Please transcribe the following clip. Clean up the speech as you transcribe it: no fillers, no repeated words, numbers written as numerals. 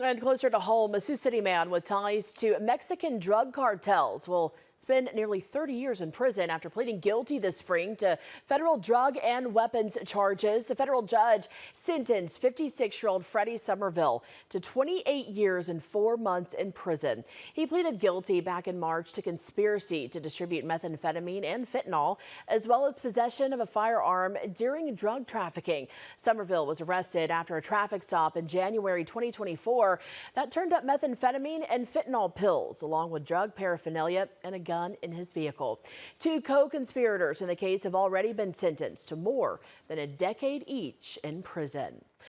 And closer to home, a Sioux City man with ties to Mexican drug cartels will spend nearly 30 years in prison after pleading guilty this spring to federal drug and weapons charges. A federal judge sentenced 56-year-old Freddie Somerville to 28 years and 4 months in prison. He pleaded guilty back in March to conspiracy to distribute methamphetamine and fentanyl, as well as possession of a firearm during drug trafficking. Somerville was arrested after a traffic stop in January 2024 that turned up methamphetamine and fentanyl pills, along with drug paraphernalia and a gun in his vehicle. Two co-conspirators in the case have already been sentenced to more than a decade each in prison.